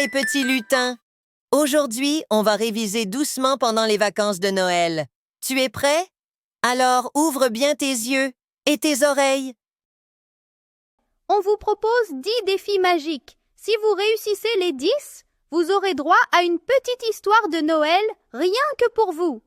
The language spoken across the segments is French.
les petits lutins! Aujourd'hui, on va réviser doucement pendant les vacances de Noël. Tu es prêt? Alors, ouvre bien tes yeux et tes oreilles. On vous propose 10 défis magiques. Si vous réussissez les 10, vous aurez droit à une petite histoire de Noël, rien que pour vous.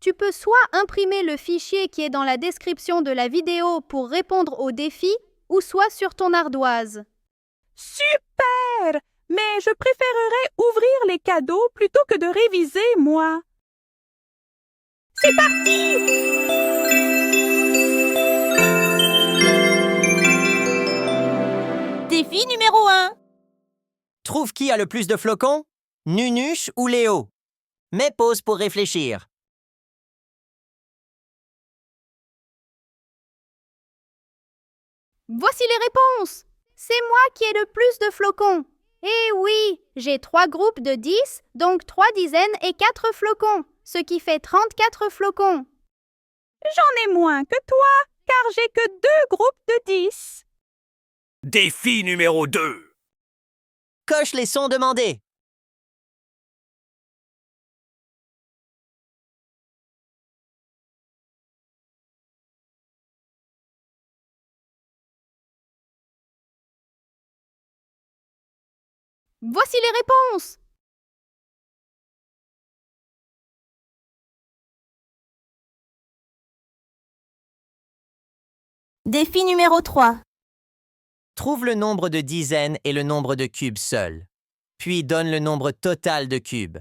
Tu peux soit imprimer le fichier qui est dans la description de la vidéo pour répondre aux défis, ou soit sur ton ardoise. Super! Mais je préférerais ouvrir les cadeaux plutôt que de réviser, moi. C'est parti! Défi numéro 1. Trouve qui a le plus de flocons? Nunuche ou Léo? Mets pause pour réfléchir. Voici les réponses. C'est moi qui ai le plus de flocons. Eh oui, j'ai 3 groupes de 10, donc 3 dizaines et 4 flocons, ce qui fait 34 flocons. J'en ai moins que toi, car j'ai que 2 groupes de 10. Défi numéro 2. Coche les sons demandés. Voici les réponses. Défi numéro 3. Trouve le nombre de dizaines et le nombre de cubes seuls. Puis donne le nombre total de cubes.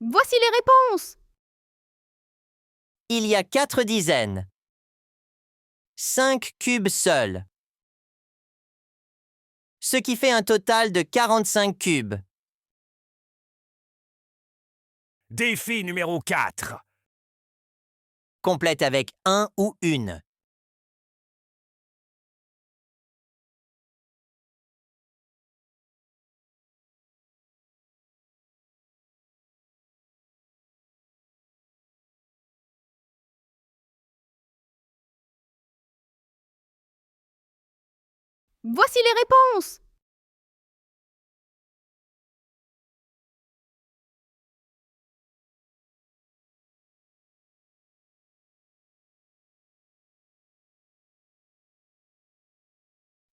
Voici les réponses. Il y a 4 dizaines. 5 cubes seuls. Ce qui fait un total de 45 cubes. Défi numéro 4. Complète avec un ou une. Voici les réponses.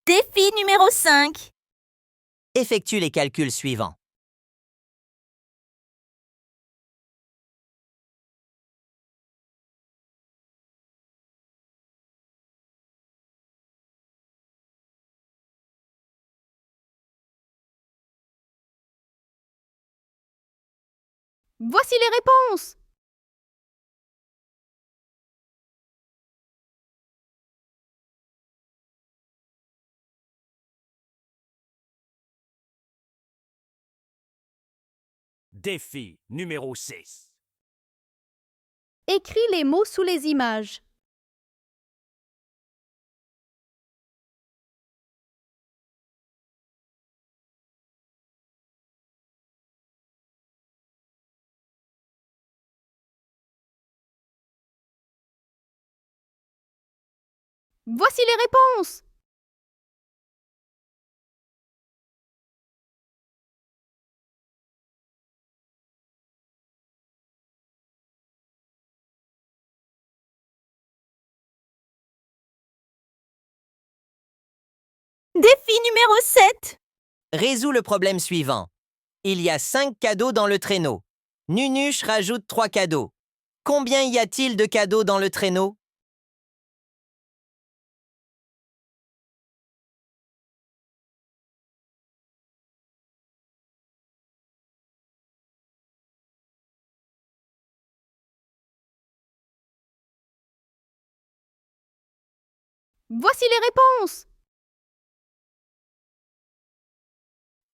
Défi numéro 5. Effectue les calculs suivants. Voici les réponses. Défi numéro 6. Écris les mots sous les images. Voici les réponses. Défi numéro 7. Résous le problème suivant. Il y a 5 cadeaux dans le traîneau. Nunuche rajoute 3 cadeaux. Combien y a-t-il de cadeaux dans le traîneau? Voici les réponses.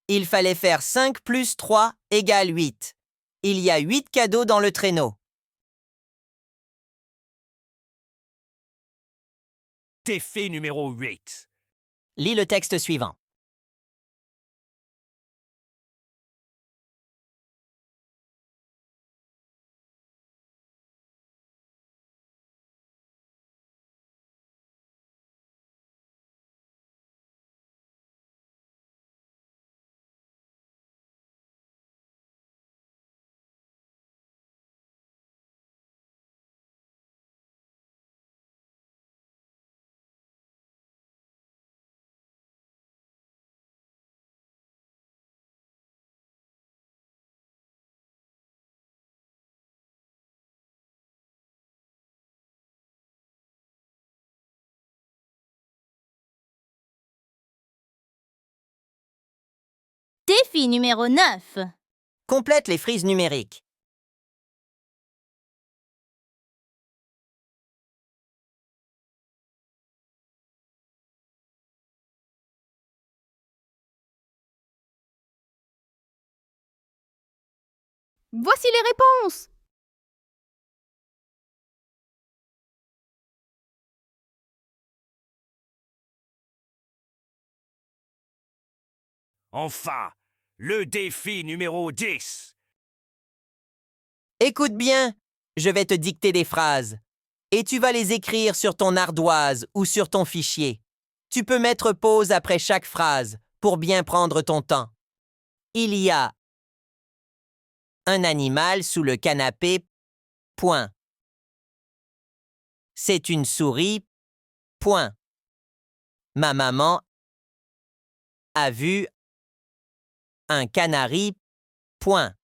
Il fallait faire 5 plus 3 égale 8. Il y a 8 cadeaux dans le traîneau. Défi numéro 8. Lis le texte suivant. Défi numéro 9. Complète les frises numériques. Voici les réponses. Enfin, le défi numéro 10. Écoute bien, je vais te dicter des phrases. Et tu vas les écrire sur ton ardoise ou sur ton fichier. Tu peux mettre pause après chaque phrase pour bien prendre ton temps. Il y a un animal sous le canapé. Point. C'est une souris. Point. Ma maman a vu un canari. Point.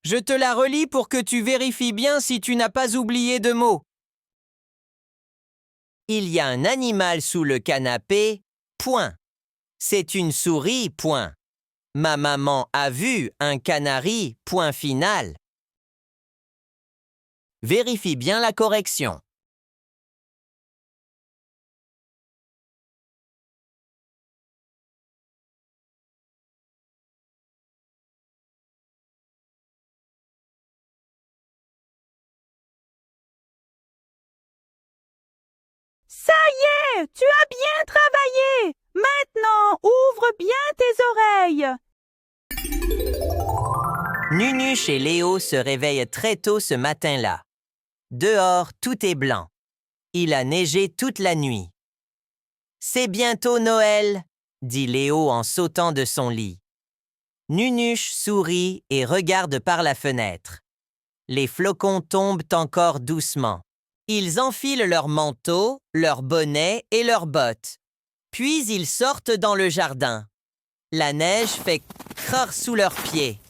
Je te la relis pour que tu vérifies bien si tu n'as pas oublié de mots. Il y a un animal sous le canapé. Point. C'est une souris. Point. Ma maman a vu un canari. Point final. Vérifie bien la correction. Ça y est, tu as bien travaillé. Maintenant, ouvre bien tes oreilles. Nunuche et Léo se réveillent très tôt ce matin-là. Dehors, tout est blanc. Il a neigé toute la nuit. « C'est bientôt Noël !» dit Léo en sautant de son lit. Nunuche sourit et regarde par la fenêtre. Les flocons tombent encore doucement. Ils enfilent leurs manteaux, leurs bonnets et leurs bottes. Puis ils sortent dans le jardin. La neige fait crrr sous leurs pieds.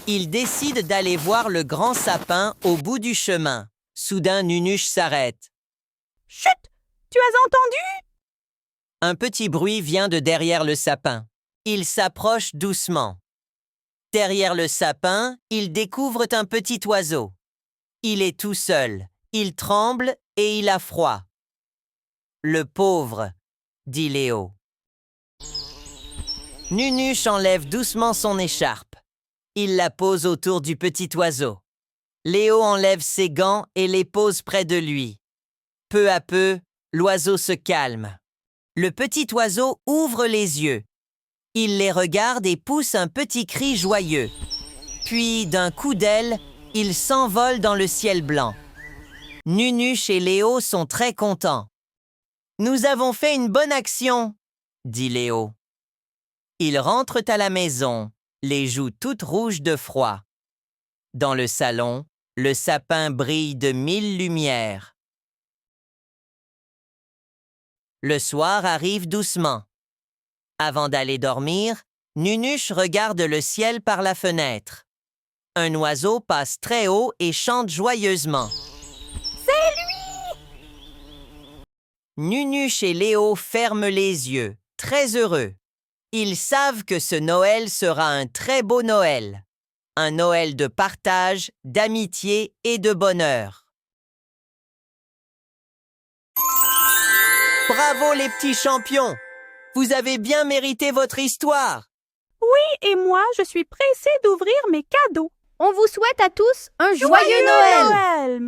Ils décident d'aller voir le grand sapin au bout du chemin. Soudain, Nunuche s'arrête. « Chut! Tu as entendu? » Un petit bruit vient de derrière le sapin. Ils s'approchent doucement. Derrière le sapin, ils découvrent un petit oiseau. Il est tout seul. Il tremble et il a froid. « Le pauvre !» dit Léo. Nunuche enlève doucement son écharpe. Il la pose autour du petit oiseau. Léo enlève ses gants et les pose près de lui. Peu à peu, l'oiseau se calme. Le petit oiseau ouvre les yeux. Il les regarde et pousse un petit cri joyeux. Puis, d'un coup d'aile, il s'envole dans le ciel blanc. Nunuche et Léo sont très contents. « Nous avons fait une bonne action !» dit Léo. Ils rentrent à la maison, les joues toutes rouges de froid. Dans le salon, le sapin brille de 1000 lumières. Le soir arrive doucement. Avant d'aller dormir, Nunuche regarde le ciel par la fenêtre. Un oiseau passe très haut et chante joyeusement. Nunuche et Léo ferment les yeux, très heureux. Ils savent que ce Noël sera un très beau Noël. Un Noël de partage, d'amitié et de bonheur. Bravo les petits champions! Vous avez bien mérité votre histoire! Oui, et moi, je suis pressée d'ouvrir mes cadeaux. On vous souhaite à tous un joyeux Noël.